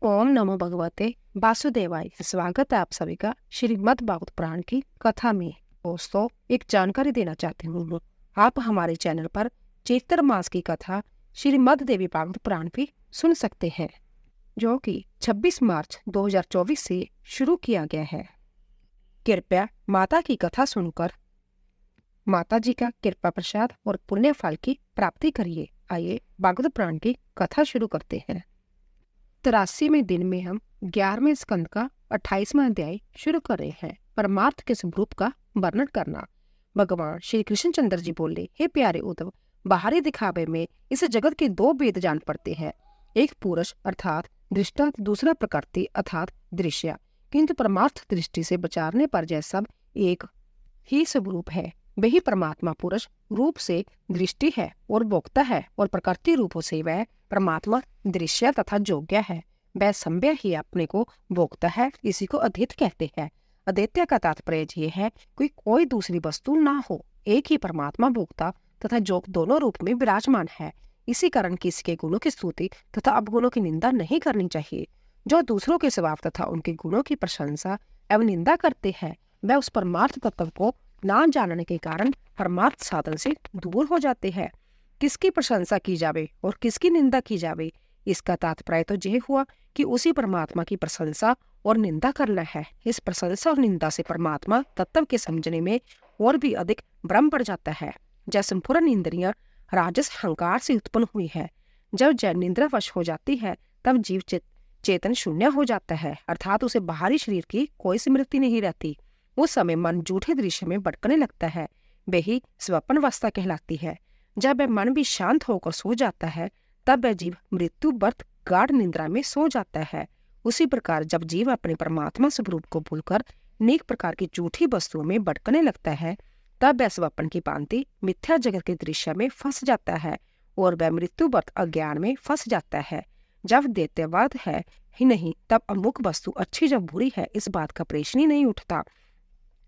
ओम नमो भगवते वासुदेवाय। स्वागत है आप सभी का श्रीमद् भागवत पुराण की कथा में। दोस्तों, एक जानकारी देना चाहती हूँ। आप हमारे चैनल पर चैत्र मास की कथा श्रीमद् देवी भागवत पुराण भी सुन सकते हैं, जो कि 26 मार्च 2024 से शुरू किया गया है। कृपया माता की कथा सुनकर माता जी का कृपा प्रसाद और पुण्य फल की प्राप्ति करिए। आइए भागवत पुराण की कथा शुरू करते हैं। 83वें दिन में हम 11वें स्कंद का 28वां अध्याय शुरू कर रहे हैं। परमार्थ के स्वरूप का वर्णन करना। भगवान श्री कृष्ण चंद्र जी बोले, हे प्यारे उद्धव, बाहरी दिखावे में इस जगत के दो भेद जान पड़ते हैं, एक पुरुष अर्थात दृष्टा, दूसरा प्रकृति अर्थात दृश्य। किंतु परमार्थ दृष्टि से विचारने पर यह सब एक ही स्वरूप है। वही परमात्मा पुरुष रूप से दृष्टि है और भोक्ता है, और प्रकृति रूपों से वह परमात्मा दृश्य तथा योग्य है। वह संभव ही अपने को भोक्ता है। इसी को अद्वैत कहते हैं। अद्वैत का तात्पर्य यह है कि कोई दूसरी वस्तु ना हो, एक ही परमात्मा भोक्ता तथा योग दोनों रूप में विराजमान है। इसी कारण किसी के गुणों की स्तुति तथा अवगुणों की निंदा नहीं करनी चाहिए। जो दूसरों के स्वभाव तथा उनके गुणों की प्रशंसा एवं निंदा करते हैं, वह उस परमार्थ तत्व को ना जानने के कारण परमार्थ साधन से दूर हो जाते हैं। किसकी प्रशंसा की जावे और किसकी निंदा की जावे, इसका तात्पर्य तो यह हुआ कि उसी परमात्मा की प्रशंसा और निंदा करना है। इस प्रशंसा और निंदा से परमात्मा तत्व के समझने में और भी अधिक भ्रम बढ़ जाता है। जब संपूर्ण इंद्रियां राजस अहंकार से उत्पन्न हुई है, जब जय निंद्रा वश हो जाती है, तब जीव चेतन शून्य हो जाता है, अर्थात उसे बाहरी शरीर की कोई स्मृति नहीं रहती। उस समय मन झूठे दृश्य में भटकने लगता है। वही स्वप्न अवस्था कहलाती है। जब वह मन भी शांत होकर सो जाता है, तब वह जीव मृत्यु बर्थ गाढ़ निद्रा में सो जाता है। उसी प्रकार जब जीव अपने परमात्मा स्वरूप को भूलकर अनेक प्रकार की झूठी वस्तुओं में भटकने लगता है, तब वह स्वप्न की भांति मिथ्या जगत के दृश्य में फंस जाता है और वह मृत्यु बर्थ अज्ञान में फंस जाता है। जब दैत्यवाद है ही नहीं, तब अमुक वस्तु अच्छी जब बुरी है, इस बात का प्रश्न ही नहीं उठता।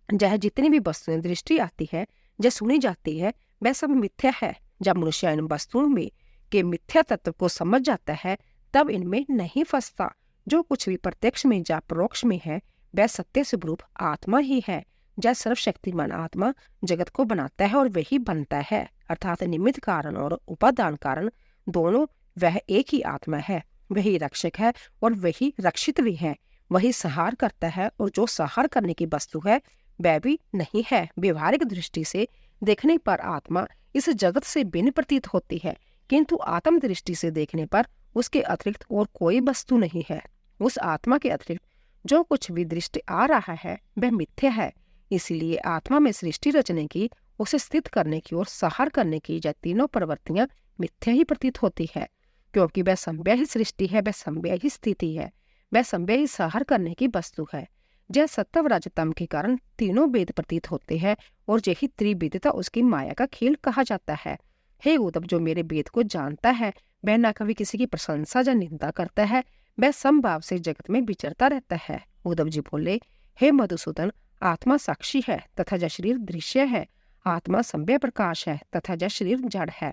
जह जितनी भी वस्तुएं दृष्टि आती है, जब सुनी जाती है, वह सब मिथ्या है। जब मनुष्य इन वस्तुओं में के मिथ्या तत्व को समझ जाता है, तब इनमें नहीं फंसता। जो कुछ भी प्रत्यक्ष में या परोक्ष में है, वह सत्य स्वरूप आत्मा ही है। जब सर्वशक्तिमान आत्मा जगत को बनाता है और वही बनता है, अर्थात निमित्त कारण और उपादान कारण दोनों वह एक ही आत्मा है। वही रक्षक है और वही रक्षित भी है। वही संहार करता है और जो संहार करने की वस्तु है वह भी नहीं है। व्यवहारिक दृष्टि से देखने पर आत्मा इस जगत से भिन्न प्रतीत होती है, किंतु आत्म दृष्टि से देखने पर उसके अतिरिक्त और कोई वस्तु नहीं है। उस आत्मा के अतिरिक्त जो कुछ भी दृष्टि आ रहा है वह मिथ्या है। इसीलिए आत्मा में सृष्टि रचने की, उसे स्थित करने की और संहार करने की यह तीनों प्रवृत्तियां मिथ्या ही प्रतीत होती है, क्योंकि वह संभव ही सृष्टि है, वह संभव ही स्थिति है, वह संभव ही संहार करने की वस्तु है। जय सत्व रजतम के कारण तीनों वेद प्रतीत होते हैं और यही त्रिविधता उसकी माया का खेल कहा जाता है। हे उद्धव, जो मेरे वेद को जानता है वह न कभी किसी की प्रशंसा या निंदा करता है, वह समभाव से जगत में विचरता रहता है। उद्धव जी बोले, हे मधुसूदन, आत्मा साक्षी है तथा जय शरीर दृश्य है। आत्मा संभव प्रकाश है तथा जय शरीर जड़ है।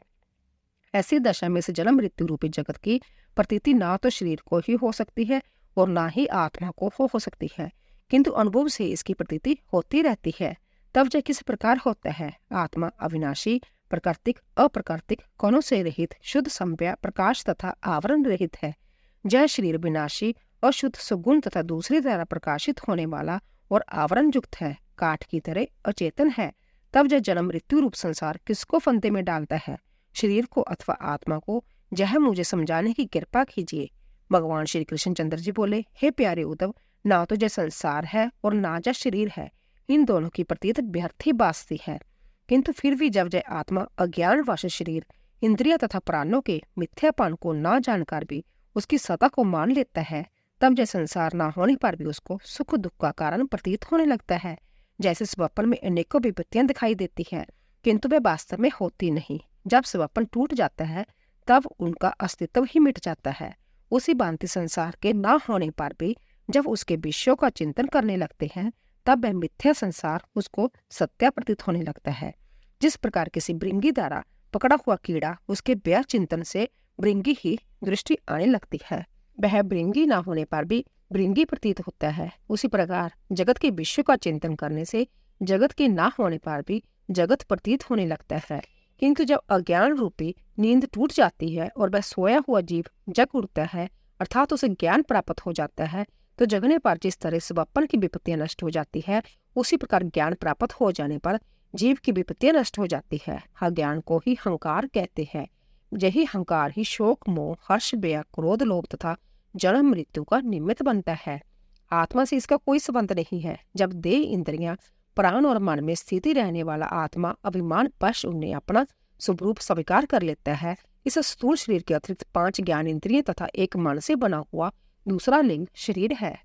ऐसी दशा में से जन्म मृत्यु रूपी जगत की प्रतीति ना तो शरीर को ही हो सकती है और ना ही आत्मा को हो सकती है, किंतु अनुभव से इसकी प्रतीति होती रहती है। तब यह किस प्रकार होता है? आत्मा अविनाशी, प्राकृतिक, अप्राकृतिक, कोणों से रहित, शुद्ध संभव प्रकाश तथा आवरण रहित है। जय शरीर विनाशी, अशुद्ध, सुगुण तथा दूसरी तरह प्रकाशित होने वाला और आवरण युक्त है, काठ की तरह अचेतन है। तब यह जन्म मृत्यु रूप संसार किसको फंदे में डालता है? शरीर को अथवा आत्मा को? यह मुझे समझाने की कृपा कीजिए। भगवान श्री कृष्ण चंद्र जी बोले, हे प्यारे उद्धव, ना तो जय संसार है और ना जय शरीर है। इन दोनों की प्रतीत व्यर्थ ही बासती है। किंतु फिर भी जब जय आत्मा अज्ञान वश शरीर, इंद्रिय तथा प्राणों के मिथ्यापन को ना जानकर भी उसकी सत्ता को मान लेता है, तब जय संसार ना होने पर भी उसको सुख दुख का कारण प्रतीत होने लगता है। जैसे स्वप्न में अनेकों विपत्तियां दिखाई देती हैं, किंतु वे वास्तव में होती नहीं। जब स्वप्न टूट जाता है, तब उनका अस्तित्व ही मिट जाता है। उसी भांति संसार के ना होने पर भी जब उसके विषयों का चिंतन करने लगते हैं, तब वह मिथ्या संसार उसको सत्य प्रतीत होने लगता है। जिस प्रकार किसी भृंगी द्वारा पकड़ा हुआ कीड़ा उसके व्यर्थ चिंतन से भृंगी ही दृष्टि आने लगती है, वह भृंगी न होने पर भी भृंगी प्रतीत होता है। उसी प्रकार जगत के विश्व का चिंतन करने से जगत के न होने पर भी जगत प्रतीत होने लगता है। किंतु जब अज्ञान रूपी नींद टूट जाती है और वह सोया हुआ जीव जग उठता है, अर्थात उसे ज्ञान प्राप्त हो जाता है, तो जगने पर जिस तरह स्वप्न की विपत्तियां नष्ट हो जाती है, उसी प्रकार ज्ञान प्राप्त हो जाने पर जीव की विपत्तियां नष्ट हो जाती है। अज्ञान को ही हंकार कहते हैं। यही हंकार ही शोक, मोह, हर्ष, भय, क्रोध, लोभ तथा जन्म मृत्यु का निमित्त बनता है। आत्मा से इसका कोई संबंध नहीं है। जब देह, इंद्रियां, प्राण और मन में स्थिति रहने वाला आत्मा अभिमान पश उन्हें अपना स्वरूप स्वीकार कर लेता है, इस स्थूल शरीर के अतिरिक्त 5 ज्ञान इंद्रियां तथा एक मन से बना हुआ दूसरा लिंग शरीर है।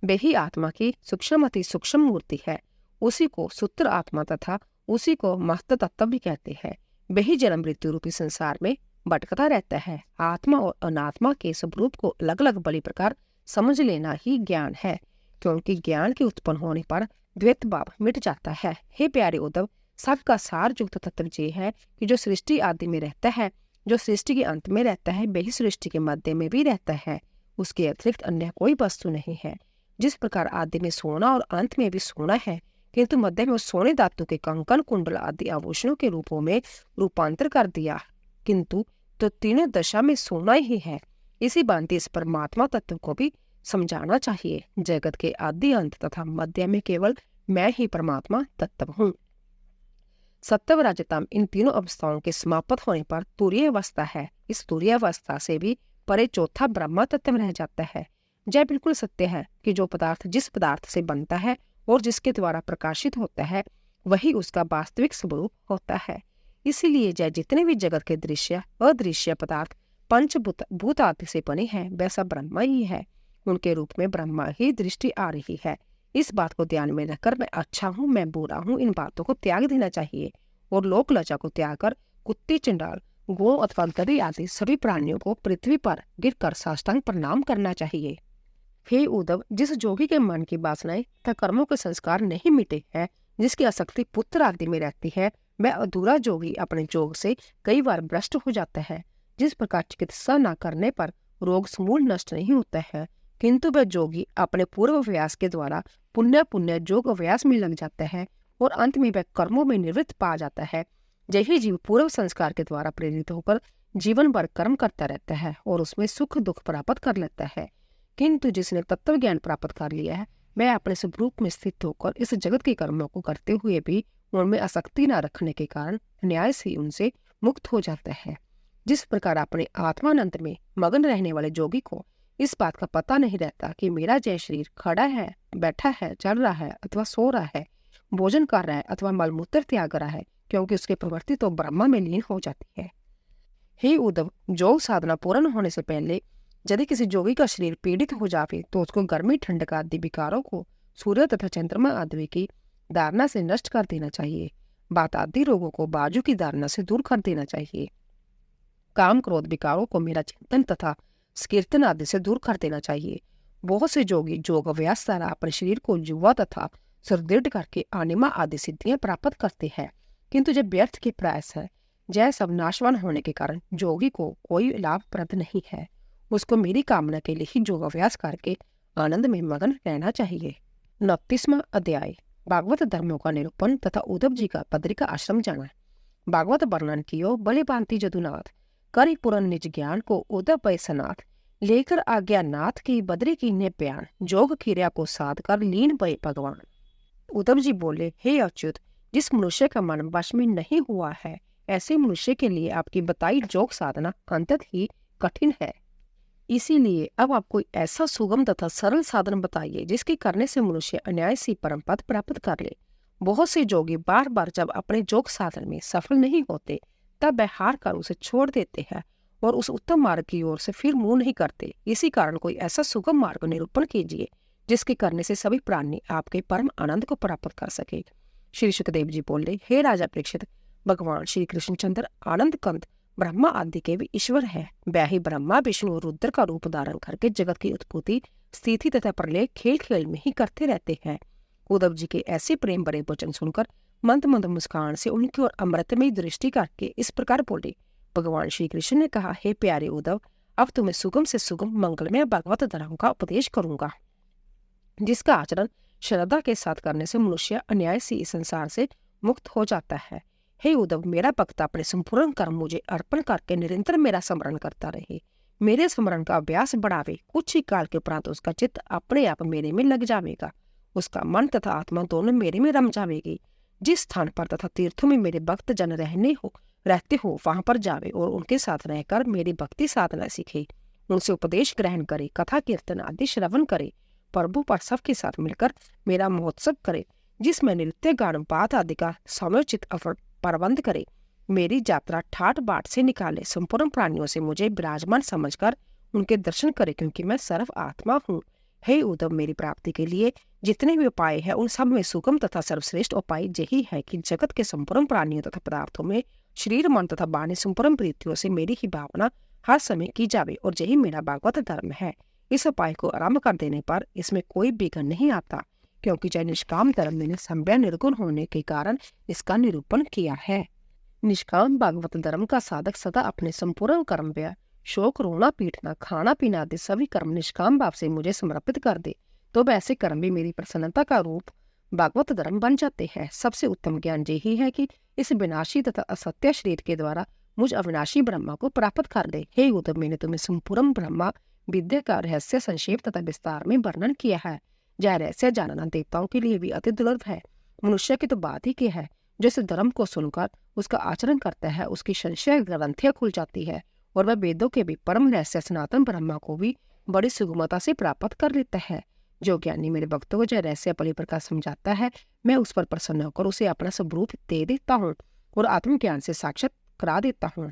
वही आत्मा की सूक्ष्म अति सूक्ष्म मूर्ति है। उसी को सूत्र आत्मा तथा उसी को महत्व तत्व भी कहते हैं। वही जन्म मृत्यु रूपी संसार में भटकता रहता है। आत्मा और अनात्मा के स्वरूप को अलग अलग बड़ी प्रकार समझ लेना ही ज्ञान है, क्योंकि ज्ञान के उत्पन्न होने पर द्वैत भाव मिट जाता है। हे प्यारे उद्धव, सबका सार युक्त तत्व ये है कि जो सृष्टि आदि में रहता है, जो सृष्टि के अंत में रहता है, वही सृष्टि के मध्य में भी रहता है। उसके अतिरिक्त अन्य कोई वस्तु नहीं है। जिस प्रकार आदि में सोना और अंत में भी सोना है, किंतु मध्य में सोने धातु के कंकन, कुंडल आदि आभूषणों के रूपों में रूपांतर कर दिया, किंतु तो तीनों दशा में सोना ही है। इसी भांति इस परमात्मा तत्व को भी समझाना चाहिए। जगत के आदि, अंत तथा मध्य में केवल मैं ही परमात्मा तत्व हूँ। सत्व, रजतम इन तीनों अवस्थाओं के समाप्त होने पर तुरीय अवस्था है। इस तुरीय अवस्था से भी परे चौथा ब्रह्म तत्व रह जाता है। यह बिल्कुल सत्य है कि जो पदार्थ जिस पदार्थ से बनता है और जिसके द्वारा प्रकाशित होता है, वही उसका वास्तविक स्वरूप होता है। इसीलिए यह जितने भी जगत के दृश्य अदृश्य पदार्थ पंचभूत आदि से बने हैं, वैसा ब्रह्म ही है। उनके रूप में ब्रह्म ही दृष्टि आ रही है। इस बात को ध्यान में रखकर मैं अच्छा हूँ, मैं बुरा हूँ, इन बातों को त्याग देना चाहिए और लोक लज्जा को त्याग कर कुत्ते, चंडाल, गौ अथवा गधे आदि सभी प्राणियों को पृथ्वी पर गिरकर साष्टांग प्रणाम करना चाहिए। हे उद्धव, जिस जोगी के मन की वासनाएं तथा कर्मों के संस्कार नहीं मिटे हैं, जिसकी आसक्ति पुत्र आदि में रहती है, वह अधूरा जोगी अपने जोग से कई बार भ्रष्ट हो जाता है। जिस प्रकार चिकित्सा न करने पर रोग समूल नष्ट नहीं होता है, किंतु वह जोगी अपने पूर्व अभ्यास के द्वारा पुण्य जोग अभ्यास में लग जाता है और अंत में वह कर्मों में निवृत्त पा जाता है। यही जीव पूर्व संस्कार के द्वारा प्रेरित होकर जीवन भर कर्म करता रहता है और उसमें सुख दुख प्राप्त कर लेता है। किंतु जिसने तत्व ज्ञान प्राप्त कर लिया है, वह अपने स्वरूप में स्थित होकर इस जगत के कर्मों को करते हुए भी उनमें आसक्ति न रखने के कारण न्याय से उनसे मुक्त हो जाता है। जिस प्रकार अपने आत्मानंद में मगन रहने वाले जोगी को इस बात का पता नहीं रहता कि मेरा जय शरीर खड़ा है, बैठा है, चल रहा है अथवा सो रहा है, भोजन कर रहा है अथवा मलमूत्र त्याग रहा है, क्योंकि उसकी प्रवृत्ति तो ब्रह्म में लीन हो जाती है। हे उद्धव, योग साधना पूर्ण होने से पहले यदि किसी जोगी का शरीर पीड़ित हो जाए तो उसको गर्मी, ठंडक आदि विकारों को सूर्य तथा चंद्रमा आदि की धारणा से नष्ट कर देना चाहिए। बात आदि रोगों को बाजू की धारणा से दूर कर देना चाहिए। काम, क्रोध विकारों को मेरा चिंतन तथा कीर्तन आदि से दूर कर देना चाहिए। बहुत से जोगी योग अभ्यास द्वारा अपने शरीर को युवा तथा सुदृढ़ करके अनिमा आदि सिद्धियां प्राप्त करते हैं, किंतु जब व्यर्थ के प्रयास है, यह सब नाशवान होने के कारण जोगी को कोई लाभप्रद नहीं है। उसको मेरी कामना के लिए ही योग अभ्यास करके आनंद में मगन रहना चाहिए। 29वां अध्याय, भागवत धर्मों का निरूपण तथा उद्धव जी का बद्रिका आश्रम जाना। भागवत वर्णन कियो बड़े भांति जदुनाथ, करी पूर्ण निज ज्ञान को उद्धव पैसनाथ, लेकर आज्ञा नाथ की बद्री की ने बयान, जोग क्रिया को साध कर लीन भय भगवान। उद्धव जी बोले, हे अच्युत, जिस मनुष्य का मन वश में नहीं हुआ है, ऐसे मनुष्य के लिए आपकी बताई योग साधना अंतत ही कठिन है। इसीलिए अब आप कोई ऐसा सुगम तथा सरल साधन बताइए जिसके करने से मनुष्य अन्याय से परम पद प्राप्त कर ले। बहुत से जोगी बार बार जब अपने योग साधन में सफल नहीं होते, तब वह हार कर उसे छोड़ देते हैं और उस उत्तम मार्ग की ओर से फिर मुंह नहीं करते। इसी कारण कोई ऐसा सुगम मार्ग निरूपण कीजिए जिसके करने से सभी प्राणी आपके परम आनंद को प्राप्त कर सके। श्री सुखदेव जी बोले, हे राजा परीक्षित, भगवान श्री कृष्णचंद्र आनंद कंद ब्रह्मा आदि के भी ईश्वर है। वह ही ब्रह्मा, विष्णु और रुद्र का रूप धारण करके जगत की उत्पत्ति, स्थिति तथा प्रलय खेल खेल में ही करते रहते हैं। उद्धव जी के ऐसे प्रेम भरे वचन सुनकर मंद मंद मुस्कान से उनकी ओर अमृतमयी दृष्टि करके इस प्रकार बोले। भगवान श्री कृष्ण ने कहा, हे प्यारे उद्धव, अब तुम्हें सुगम से सुगम मंगलमय भगवत धर्म का उपदेश करूंगा, जिसका आचरण श्रद्धा के साथ करने से मनुष्य अन्याय से इस संसार से मुक्त हो जाता है। हे उद्धव, मेरा भक्त अपने संपूर्ण कर्म मुझे अर्पण करके निरंतर मेरा स्मरण करता रहे, मेरे स्मरण का अभ्यास बढ़ावे। कुछ ही काल के उपरांत उसका चित्त अपने आप मेरे में लग जाएगा, उसका मन तथा आत्मा दोनों मेरे में रम जाएगी। जिस स्थान पर तथा तीर्थों में मेरे भक्त जन रहते हो वहां पर जावे और उनके साथ रहकर मेरी भक्ति साधना सीखे, उनसे उपदेश ग्रहण करे, कथा कीर्तन आदि श्रवण करे, प्रभु पर सबके साथ मिलकर मेरा महोत्सव करे, जिसमें नृत्य गान पाठ आदि का समुचित प्रबंध करे, मेरी यात्रा ठाट बाट से निकाले, संपूर्ण प्राणियों से मुझे विराजमान समझकर उनके दर्शन करे, क्योंकि मैं सर्व आत्मा हूँ। हे उद्धव, मेरी प्राप्ति के लिए जितने भी उपाय है उन सब में सुगम तथा सर्वश्रेष्ठ उपाय यही है कि जगत के संपूर्ण प्राणियों तथा पदार्थों में शरीर मन तथा वाणी संपूर्ण प्रीतियों से मेरी ही भावना हर समय की जावे, और यही मेरा भागवत धर्म है। इस उपाय को आरंभ कर देने पर इसमें कोई विघ्न नहीं आता, क्योंकि जय निष्काम धर्म मैंने संभ्य निर्गुण होने के कारण इसका निरूपण किया है। निष्काम भागवत धर्म का साधक सदा अपने संपूर्ण कर्म व्यय, शोक, रोना पीटना, खाना पीना आदि सभी कर्म निष्काम भाव से मुझे समर्पित कर दे, तो वैसे कर्म भी मेरी प्रसन्नता का रूप भागवत धर्म बन जाते हैं। सबसे उत्तम ज्ञान यही है कि इस विनाशी तथा असत्य शरीर के द्वारा मुझ अविनाशी ब्रह्मा को प्राप्त कर दे। हे उद्धव, मैंने तुम्हें संपूर्ण ब्रह्मा विद्या का रहस्य संक्षेप तथा विस्तार में वर्णन किया है। यह रहस्य जानना देवताओं के लिए भी अति दुर्लभ है, मनुष्य की तो बात ही क्या है। जिस धर्म को सुनकर उसका आचरण करता है उसकी संशय ग्रंथियां खुल जाती है, और वह वेदों के भी परम रहस्य सनातन ब्रह्मा को भी बड़ी सुगमता से प्राप्त कर लेता है। जो ज्ञानी मेरे भक्तों को यह रहस्य परिप्रकार समझाता है, मैं उस पर प्रसन्न होकर उसे अपना स्वरूप दे देता हूँ और आत्मज्ञान से साक्षात करा देता हूँ।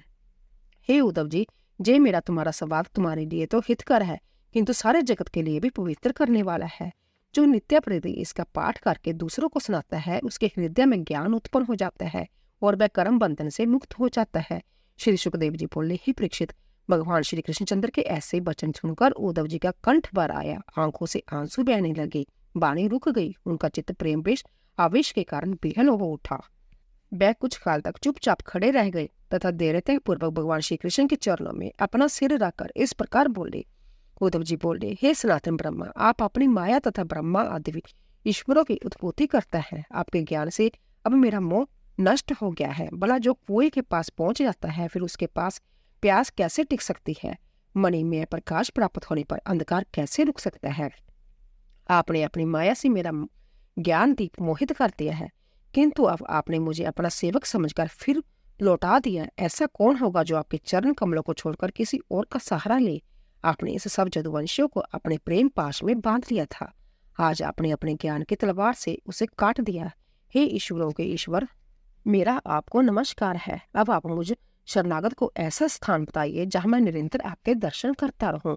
हे उद्धव जी, जे मेरा तुम्हारा संवाद तुम्हारे लिए तो हितकर है, किंतु सारे जगत के लिए भी पवित्र करने वाला है। जो नित्य प्रति इसका पाठ करके दूसरों को सुनाता है, उसके हृदय में ज्ञान उत्पन्न हो जाता है और वह कर्म बंधन से मुक्त हो जाता है। श्री सुखदेव जी बोले, ही परीक्षित, भगवान श्री कृष्णचंद्र के ऐसे वचन सुनकर उद्धव जी का कंठ भर आया, आंखों से आंसू बहने लगे, वाणी रुक गई, उनका चित्त प्रेम आवेश के कारण बेहल हो उठा। वह कुछ काल तक चुपचाप खड़े रह गए तथा देरते पूर्वक भगवान श्री कृष्ण के चरणों में अपना सिर रखकर इस प्रकार बोले। उद्धव जी बोले, हे सनातन ब्रह्मा, आप अपनी माया तथा ब्रह्मा आदि ईश्वरों की उत्पत्ति करता है। आपके ज्ञान से अब मेरा मोह नष्ट हो गया है। भला जो कुएं के पास पहुंच जाता है, फिर उसके पास प्यास कैसे टिक सकती है? मणिमय प्रकाश प्राप्त होने पर अंधकार कैसे रुक सकता है? आपने अपनी माया से मेरा ज्ञान दीप मोहित कर दिया है, किंतु अब आपने मुझे अपना सेवक समझकर फिर लौटा दिया। ऐसा कौन होगा जो आपके चरण कमलों को छोड़कर किसी और का सहारा ले? आपने इस सब जदुवंशियों को अपने प्रेम पाश में बांध लिया था, आज आपने अपने ज्ञान की तलवार से उसे काट दिया। हे ईश्वरों के ईश्वर, मेरा आपको नमस्कार है। अब आप मुझे शरणागत को ऐसा स्थान बताइए जहां मैं निरंतर आपके दर्शन करता रहूं।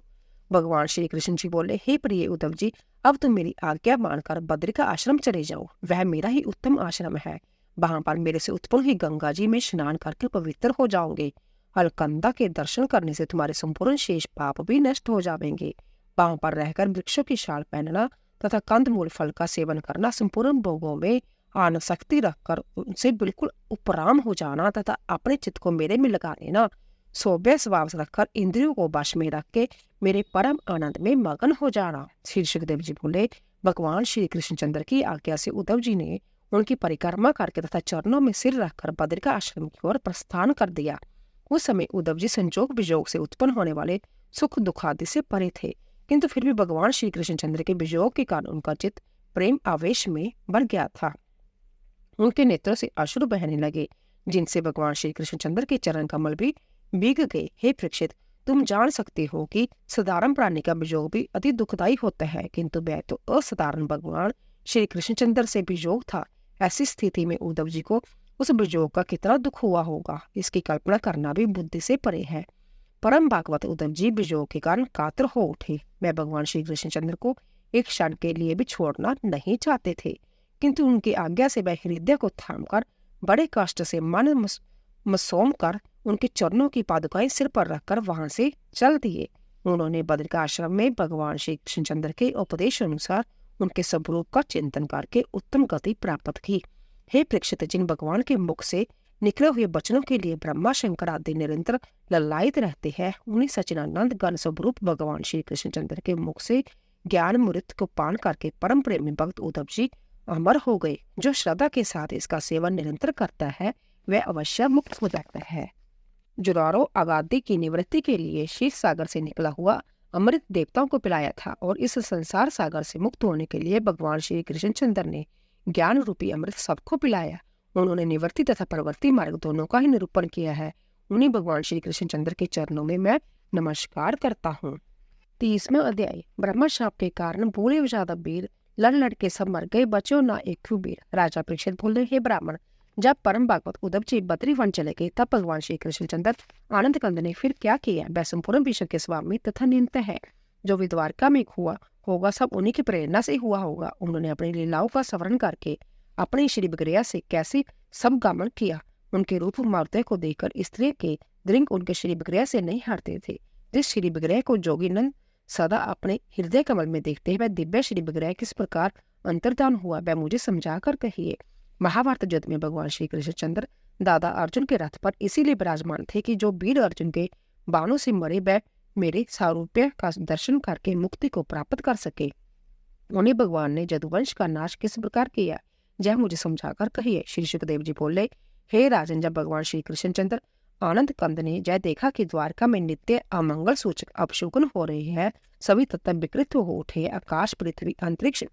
भगवान श्री कृष्ण जी बोले, हे प्रिय उद्धव जी, अब तुम मेरी आज्ञा मानकर बद्री का आश्रम चले जाओ। वह मेरा ही उत्तम आश्रम है। वहां पर मेरे से उत्पन्न ही गंगा जी में स्नान करके पवित्र हो जाओगे। अलकंदा के दर्शन करने से तुम्हारे संपूर्ण शेष पाप भी नष्ट हो जाएंगे। वहां पर रहकर वृक्षों की शाल पहनना तथा कंदमूल फल का सेवन करना, संपूर्ण भोगों में आसक्ति रखकर उनसे बिल्कुल उपराम हो जाना तथा अपने चित्त को मेरे में लगा लेना, सौम्य स्वभाव रखकर इंद्रियों को वश में रख के मेरे परम आनंद में मगन हो जाना। श्री सुखदेव जी बोले, भगवान श्री कृष्णचंद्र की आज्ञा से उद्धव जी ने उनकी परिक्रमा करके तथा चरणों में सिर रखकर बद्री का आश्रम की ओर प्रस्थान कर दिया। उस समय उद्धव जी संजोग विजोग से उत्पन्न होने वाले सुख दुख आदि से परे थे, किंतु फिर भी भगवान श्री कृष्णचंद्र के विजोग के कारण उनका चित्त प्रेम आवेश में बढ़ गया था। उनके नेत्रों से अश्रु बहने लगे, जिनसे भगवान श्री कृष्णचंद्र के चरण कमल भी भीग गए। हे परीक्षित, तुम जान सकते हो कि साधारण प्राणी का विजोग भी अति दुखदायी होता है, किंतु वह तो असाधारण भगवान श्री कृष्णचंद्र से विजोग था। ऐसी स्थिति में उद्धव जी को उस विजोग का कितना दुख हुआ होगा, इसकी कल्पना करना भी बुद्धि से परे है। परम भागवत उद्धव जी विजोग के कारण कातर हो उठे। मैं भगवान श्री कृष्णचंद्र को एक क्षण के लिए भी छोड़ना नहीं चाहते थे, किंतु उनकी आज्ञा से वह हृदय को थामकर बड़े कष्ट से मन मसोम कर उनके चरणों की पादुकाएं सिर पर रखकर वहां से चल दिए। उन्होंने बद्री का आश्रम में भगवान श्री कृष्णचंद्र के उपदेश अनुसार उनके स्वरूप का चिंतन करके उत्तम गति प्राप्त की। हे परीक्षित, जिन भगवान के मुख से निकले हुए वचनों के लिए ब्रह्मा शंकर आदि निरंतर ललायित रहते हैं। उन्हीं सचिदानंद गण स्वरूप भगवान श्री कृष्णचंद्र के मुख से ज्ञान मृत को पान करके परम प्रेमी भक्त उद्धव जी अमर हो गए। जो श्रद्धा के साथ इसका सेवन निरंतर करता है वह अवश्य मुक्त हो जाता है। जुरारो आगादी की निवृत्ति के लिए क्षीर सागर से निकला हुआ अमृत देवताओं को पिलाया था और इस संसार सागर से मुक्त होने के लिए भगवान श्री कृष्णचंद्र ने ज्ञान रूपी अमृत सबको पिलाया। उन्होंने निवृत्ति तथा प्रवृत्ति मार्ग दोनों का ही निरूपण किया है। उन्हीं भगवान श्री कृष्णचंद्र के चरणों में मैं नमस्कार करता हूँ। 30वां अध्याय। ब्रह्मा शाप के कारण भूले ज्यादा वीर लड़ लड़ के सब मर गए, बचो ना एक वीर। राजा परीक्षित बोले, हे ब्राह्मण, जब परम भागवत उद्धव जी बद्री वन चले गए तब भगवान श्री कृष्णचंद्र आनंद कंद ने फिर क्या किया? बैसुमपुरम विश्व के स्वामी तथा नियंता है। जो विद्वारका में हुआ होगा सब उन्हीं की प्रेरणा से हुआ होगा। उन्होंने अपनी लीलाओं का स्मरण करके अपने श्री बगरिया से कैसे सब गामन किया। उनके रूप मारुति को देखकर स्त्री के दृंग उनके श्री बगरिया से नहीं हटते थे। जिस श्री बगरिया को जोगीनंद सदा अपने हृदय कमल में देखते हैं वह दिव्य श्री बगरिया किस प्रकार अंतर्धान हुआ वह मुझे समझा कर कहिए। महाभारत युद्ध में भगवान श्री कृष्णचंद्र दादा अर्जुन के रथ पर इसीलिए विराजमान थे कि जो वीर अर्जुन के बाणों से मरे वह मेरे सारूप्य का दर्शन करके मुक्ति को प्राप्त कर सके। उन्हें भगवान ने जदुवंश का नाश किस प्रकार किया यह मुझे समझाकर कहिए। श्री सुखदेव जी बोले, हे राजन, जब भगवान श्री कृष्णचंद्र आनंद कंद ने जय देखा कि द्वारका में नित्य अमंगल सूचक अपशुगन हो रहे हैं, सभी तत्व विकृत हो उठे, आकाश पृथ्वी अंतरिक्ष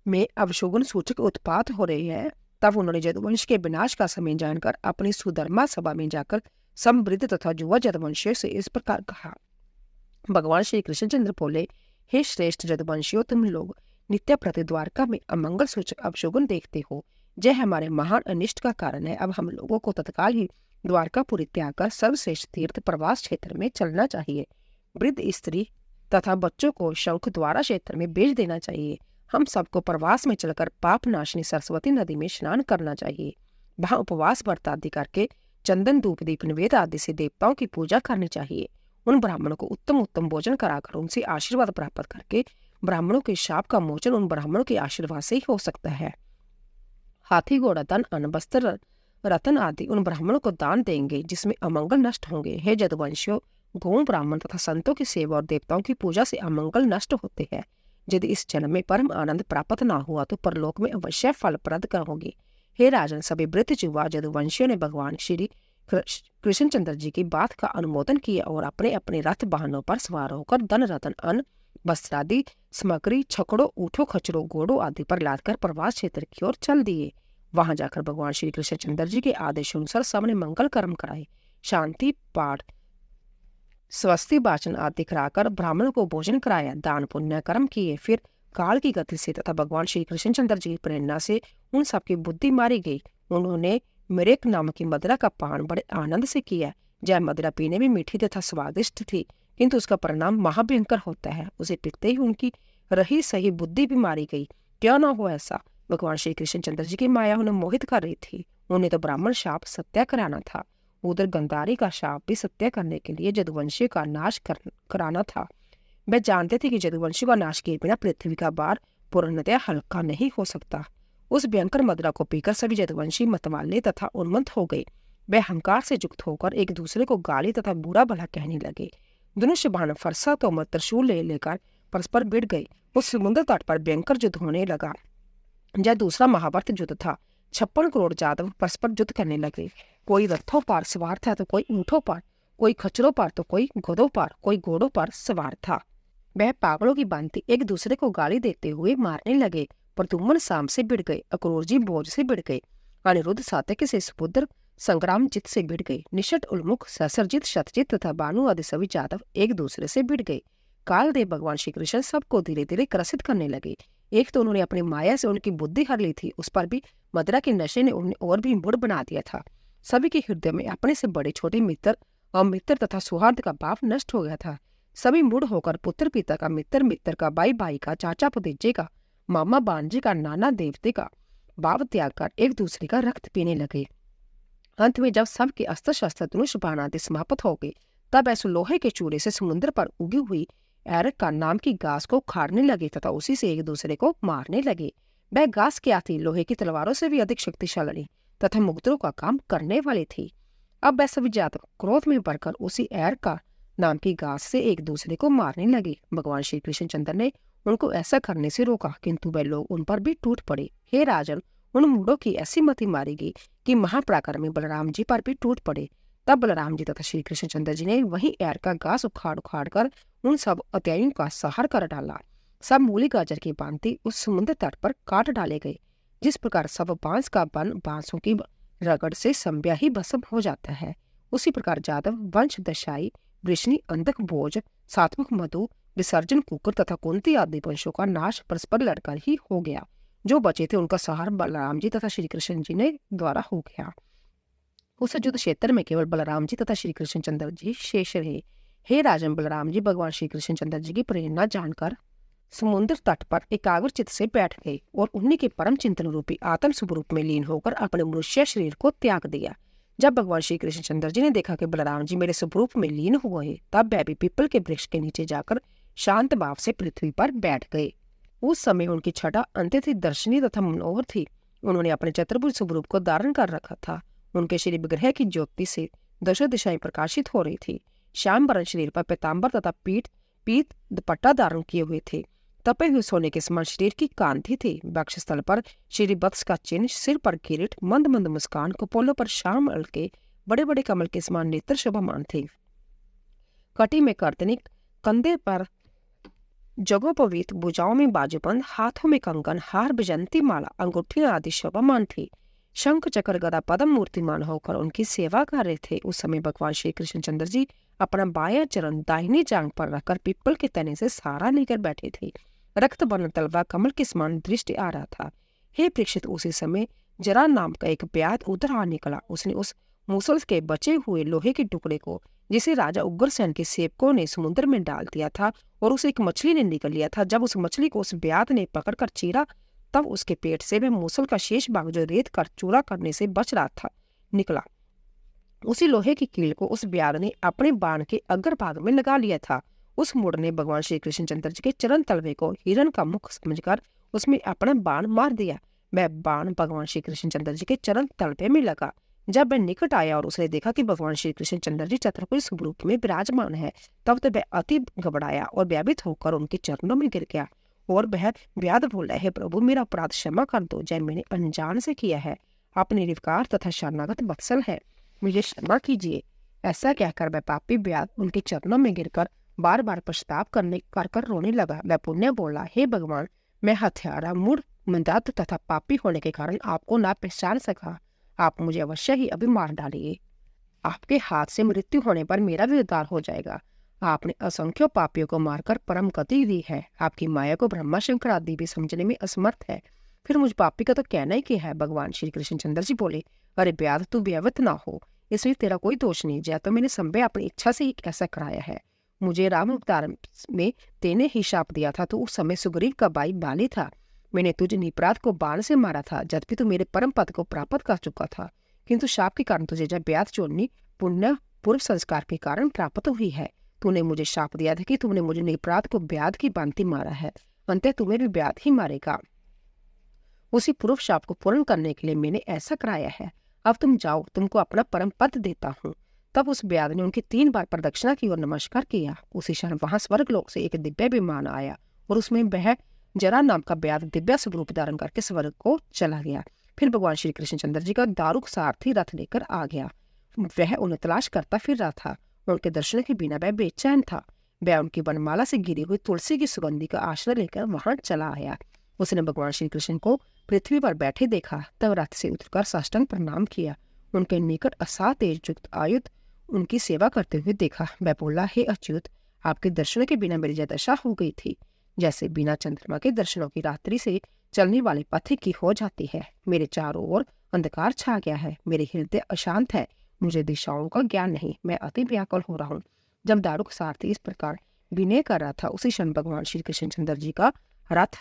में अवशोगन सूचक उत्पात हो रहे हैं, तब उन्होंने जदुवंश के विनाश का समय जानकर अपनी सुधर्मा सभा में जाकर समृद्ध तथा युवा जदुवंशियों से इस प्रकार कहा। भगवान श्री कृष्णचंद्र बोले, हे श्रेष्ठ जदुवंशियों, तुम लोग नित्य प्रति द्वारका में अमंगल सूचक अवशोगन देखते हो, यह हमारे महान अनिष्ट का कारण है। अब हम लोगों को तत्काल ही द्वारकापुरी त्याग कर सर्वश्रेष्ठ तीर्थ प्रवास क्षेत्र में चलना चाहिए। वृद्ध स्त्री तथा बच्चों को शंख द्वारा क्षेत्र में भेज देना चाहिए। हम सबको प्रवास में चलकर पाप नाशनी सरस्वती नदी में स्नान करना चाहिए। वहां उपवास व्रत आदि करके चंदन धूप दीप निवेद आदि से देवताओं की पूजा करनी चाहिए। उन ब्राह्मणों को उत्तम उत्तम भोजन कराकर उनसे आशीर्वाद प्राप्त करके ब्राह्मणों के शाप का मोचन उन ब्राह्मणों के आशीर्वाद से ही हो सकता है। हाथी घोड़ा धन अन्न वस्त्र रतन आदि उन ब्राह्मणों को दान देंगे जिसमें अमंगल नष्ट होंगे। हे जदुवंशियों, गौ ब्राह्मण तथा संतों की सेवा और देवताओं की पूजा से अमंगल नष्ट होते हैं। यदि इस जन्म में परम आनंद प्राप्त न हुआ तो परलोक में अवश्य फलप्रद होगी। हे राजन, सभी वृद्ध युवा जदुवंशियों ने भगवान श्री कृष्णचंद्र जी की बात का अनुमोदन किया और अपने अपने रथ वाहनों पर सवार होकर धन रतन अन्न वस्त्रादि सामग्री छकड़ों ऊँटों खच्चरों घोड़ों आदि पर लादकर प्रवास क्षेत्र की ओर चल दिए। वहां जाकर भगवान श्री कृष्णचंद्र जी के आदेशानुसार सबने मंगल कर्म कराए, शांति पाठ स्वस्ति वाचन आदि कराकर ब्राह्मणों को भोजन कराया, दान पुण्य कर्म किए। फिर काल की गति से तथा भगवान श्री कृष्णचंद्र जी की प्रेरणा से उन सबकी बुद्धि मारी गई। उन्होंने मेरेक नाम की मदिरा का पान बड़े आनंद से किया। जय मदिरा पीने में मीठी तथा स्वादिष्ट थी, किंतु उसका परिणाम महाभयंकर होता है। उसे पीते ही उनकी रही सही बुद्धि भी मारी गई। क्यों न हो ऐसा? भगवान श्री कृष्णचंद्र जी की माया उन्हें मोहित कर रही थी। उन्हें तो ब्राह्मण शाप सत्या कराना था, उधर गंधारी का शाप भी सत्या करने के लिए जदुवंशी का नाश कराना था। वे जानते थे कि जदुवंशी का नाश किए बिना पृथ्वी का भार पूर्णतया हल्का नहीं हो सकता। उस भयंकर मदिरा को पीकर सभी जदुवंशी मतवाले तथा उन्मत्त हो गए। वे अहंकार से युक्त होकर एक दूसरे को गाली तथा बुरा भला कहने लगे। धनुष्य बाण फरसा तोमर त्रिशूल लेकर परस्पर भिड़ गए। उस समुद्र तट पर भयंकर युद्ध होने लगा। यह दूसरा महाभारत युद्ध था। 56 करोड़ जादव परस्पर युद्ध करने लगे। कोई रथों पर सवार था तो कोई ऊंटों पर, कोई खच्चरों पर तो कोई गधों पर, कोई घोड़ों पर सवार था। वह पागलों की भांति एक दूसरे को गाली देते हुए मारने लगे। प्रद्युम्न शाम से भिड़ गए, अक्रूर जी भोज से भिड़ गए, अनिरुद्ध सात्यकी से सुपुत्र संग्रामजित से भिड़ गए, निषट उन्मुख ससरजित शतजित तथा बानु आदि सभी जादव एक दूसरे से भिड़ गए। कालदेव भगवान श्री कृष्ण सबको धीरे धीरे ग्रसित करने लगे। एक तो उन्होंने अपनी माया से उनकी बुद्धि हर ली थी, उस पर भी मदिरा के नशे ने उन्हें और भी मूढ़ बना दिया था। सभी के हृदय में अपने से बड़े छोटे मित्र और मित्र तथा सौहार्द का भाव नष्ट हो गया था। सभी मूढ़ होकर पुत्र पिता का, मित्र मित्र का, भाई भाई का, चाचा भतीजे का, मामा बांजी का, नाना देवते का भाव त्याग कर एक दूसरे का रक्त पीने लगे। अंत में जब सबके अस्त्र शस्त्र धनुष बाण आदि समाप्त हो गए तब ऐसे लोहे के चूड़े से समुद्र पर उगी हुई एरक का नाम की घास को उखाड़ने लगे तथा उसी से एक दूसरे को मारने लगे। वह घास क्या थी? लोहे की तलवारों से भी अधिक शक्तिशाली, तथा मुद्दों का काम करने वाली थी। अब वह सभी जातक क्रोध में भरकर उसी एर का नाम की घास से एक दूसरे को मारने लगे। भगवान श्री कृष्णचंद्र ने उनको ऐसा करने से रोका, किंतु वे लोग उन पर भी टूट पड़े। हे राजन, उन मूढ़ों की ऐसी मति मारी गई कि महापराक्रमी बलराम जी पर भी टूट पड़े। तब बलराम जी तथा श्री कृष्णचंद्र जी ने वही एर का घास उखाड़ उखाड़ कर उन सब अत्यायुओं का संहार कर डाला। सब मूली गाजर की भांति उस समुद्र तट पर काट डाले गए। जिस प्रकार सब बांस का वन बांसों की रगड़ से संभ्या ही भस्म हो जाता है, उसी प्रकार जादव वंश, दशाई, वृष्णि, अंधक, भोज, सात्विक, मधु, विसर्जन, कुकर तथा कुंती आदि वंशों का नाश परस्पर लड़कर ही हो गया। जो बचे थे उनका संहार बलराम जी तथा श्री कृष्ण जी ने द्वारा हो गया। उस युद्ध क्षेत्र में केवल बलराम जी तथा श्री कृष्णचंद्र जी शेष रहे। हे राजन, बलराम जी भगवान श्री कृष्णचंद्र जी की प्रेरणा जानकर समुद्र तट पर एकाग्र चित्त से बैठ गए और उन्हीं के परम चिंतन रूपी आत्म स्वरूप में लीन होकर अपने मनुष्य शरीर को त्याग दिया। जब भगवान श्री कृष्णचंद्र जी ने देखा कि बलराम जी मेरे स्वरूप में लीन हुए, तब वह भी पीपल के वृक्ष के नीचे जाकर शांत भाव से पृथ्वी पर बैठ गए। उस समय उनकी छटा अत्यंत दर्शनीय तथा मनोहर थी। उन्होंने अपने चतुर्भुज स्वरूप को धारण कर रखा था। उनके शरीर विग्रह की ज्योति से दशों दिशाएं प्रकाशित हो रही थी। श्याम वर्ण शरीर पर पीताम्बर तथा पीत दुपट्टा धारण किए हुए थे। तपे हुए सोने के समान शरीर की कांति थी। वक्षस्थल पर श्री वत्स का चिन्ह, सिर पर किरीट, मंद मंद मुस्कान, कपोलों पर श्याम के बड़े बड़े कमल के समान नेत्र शोभामान थे। कटी में कर्तनिक, कंधे पर जगोपवीत, भुजाओं में बाजूबंद, हाथों में कंगन, हार, बिजंती माला, अंगूठियां आदि शोभामान थी। शंख चक्र गदा पदम मूर्तिमान होकर उनकी सेवा कर रहे थे। उस समय भगवान श्री कृष्णचंद्र जी अपना बायां चरण दाहिनी जांघ पर रखकर पीपल के तने से सहारा लेकर बैठे थे। रक्त वर्ण तलवा कमल के समान दृष्टि आ रहा था। हे परीक्षित, उसी समय जरा नाम का एक ब्याध उधर आ निकला। उसने उस मूसल के बचे हुए लोहे के टुकड़े को, जिसे राजा उग्रसेन के सेवकों ने समुद्र में डाल दिया था, और उसे एक मछली ने निकल लिया था। जब उस मछली को उस ब्याध ने पकड़कर चीरा, तब उसके पेट से वह मूसल का शेष भाग, जो रेत कर चूरा करने से बच रहा था, निकला। उसी लोहे की कील को उस ब्याध ने अपने बाण के अग्र भाग में लगा लिया था। उस मूढ़ ने भगवान श्री कृष्णचंद्र जी के चरण तलवे को हिरण का मुख समझकर उसमें अपना बाण मार दिया। वह बाण भगवान श्री कृष्णचंद्र जी के चरण तलवे में लगा। जब वह निकट आया और उसने देखा कि भगवान श्री कृष्णचंद्र जी चतुर्भुज स्वरूप में विराजमान है, तब तो वह अति घबराया और व्याभित होकर उनके चरणों में गिर गया। और वह ब्याध बोला, है प्रभु, मेरा अपराध क्षमा कर दो, जय मैंने अनजान से किया है। आप निर्विकार तथा शरणागत वत्सल है, मुझे क्षमा कीजिए। ऐसा कहकर वह पापी ब्याध उनके चरणों में गिरकर बार बार पश्चाताप कर रोने लगा। वह पुण्य बोला, हे भगवान, मैं हत्यारा, मूढ़, मंदात तथा पापी होने के कारण आपको ना पहचान सका। आप मुझे अवश्य ही अभी मार डालिए। आपके हाथ से मृत्यु होने पर मेरा भी उद्धार हो जाएगा। आपने असंख्य पापियों को मारकर परम गति दी है। आपकी माया को ब्रह्मा शंकर आदि भी समझने में असमर्थ है, फिर मुझ पापी का तो कहना ही क्या है। भगवान श्री कृष्णचंद्र जी बोले, अरे ब्याध, तू व्यवत ना हो, इसमें तेरा कोई दोष नहीं। जय तो मैंने संभय अपनी इच्छा से ही ऐसा कराया है। मुझे राम अवतार में तेने ही शाप दिया था, तो उस समय सुग्रीव का भाई बाली था। मैंने तुझे निपराध को बाण से मारा था, जबकि तू मेरे परम पद को प्राप्त कर चुका था, किंतु शाप के कारण तुझे जब ब्याध चोरनी पुण्य पूर्व संस्कार के कारण प्राप्त हुई है। तूने मुझे शाप दिया था कि तुमने मुझे निपराध को ब्याध की भांति मारा है, अंततः तुम्हें भी ब्याध ही मारेगा। उसी पूर्व शाप को पूर्ण करने के लिए मैंने ऐसा कराया है। अब तुम जाओ, तुमको अपना परम पद देता हूँ। तब उस ब्याध ने उनकी 3 बार प्रदक्षिणा की और नमस्कार किया। उसी क्षण वहां स्वर्ग लोक से एक दिव्य विमान आया और उसमें वह जरा नाम का ब्याध दिव्य स्वरूप धारण करके स्वर्ग को चला गया। फिर भगवान श्री कृष्णचंद्र जी का दारुक सारथी रथ लेकर आ गया। वह उन्हें तलाश करता फिर रहा था। उनके दर्शन के बिना वह बेचैन था। वह उनकी वनमाला से गिरी हुई तुलसी की सुगंधि का आश्रय लेकर वहां चला आया। उसने भगवान श्री कृष्ण को पृथ्वी पर बैठे देखा, तब रथ से उतरकर साष्टांग प्रणाम किया। उनके निकट असार तेज युक्त आयुध उनकी सेवा करते हुए देखा। वह बोला, हे अच्युत, आपके दर्शनों के बिना मेरी दशा हो गई थी, जैसे बिना चंद्रमा के दर्शनों की रात्रि से चलने वाले पथिक की हो जाती है। मेरे चारों ओर अंधकार छा गया है, मेरे हृदय अशांत है, मुझे दिशाओं का ज्ञान नहीं, मैं अति व्याकुल हो रहा हूँ। जब दारुक सारथी इस प्रकार विनय कर रहा था, उसी क्षण भगवान श्री कृष्णचंद्र जी का रथ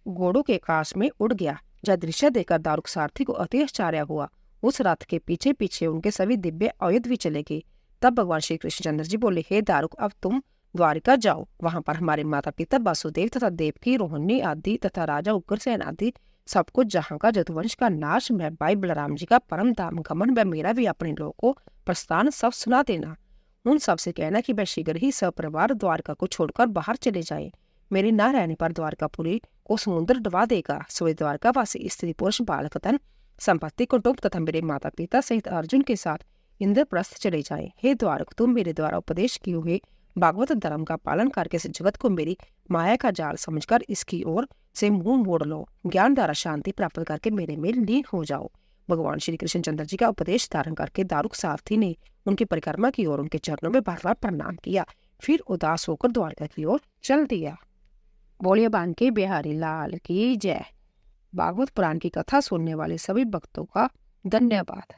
घोड़ों के आकाश में उड़ गया। जब दृश्य देखकर दारुक सारथी को अति आश्चर्य हुआ। उस रथ के पीछे पीछे उनके सभी दिव्य आयुध भी चले गए। तब भगवान श्री कृष्णचंद्र जी बोले, हे दारुक, अब तुम द्वारिका जाओ। वहां पर हमारे माता पिता वासुदेव तथा देवकी, रोहिणी आदि तथा राजा उग्रसेन आदि सब कुछ जहाँ का जदुवंश का नाश, मैं भाई बलराम जी का परम धाम गमन, मैं मेरा भी अपने लोगों को प्रस्थान सब सुना देना। उन सब से कहना कि वह शीघ्र ही सपरिवार द्वारका को छोड़कर बाहर चले जाए। मेरे न रहने पर द्वारकापुरी को समुद्र डुबा देगा। सो द्वारकावासी स्त्री पुरुष बालक धन संपत्ति कुटुंब तथा मेरे माता पिता सहित अर्जुन के साथ इंद्रप्रस्थ चले जाए। हे द्वारक, तुम मेरे द्वारा उपदेश किए हुए भागवत धर्म का पालन करके इस जगत को मेरी माया का जाल समझकर इसकी ओर से मुंह मोड़ लो। ज्ञान द्वारा शांति प्राप्त करके मेरे में लीन हो जाओ। भगवान श्री कृष्णचंद्र जी का उपदेश धारण करके दारुक सारथी ने उनकी परिक्रमा की ओर उनके चरणों में बार बार प्रणाम किया, फिर उदास होकर द्वारका की ओर चल दिया। बोलिए बांके बिहारी लाल की जय। भागवत पुराण की कथा सुनने वाले सभी भक्तों का धन्यवाद।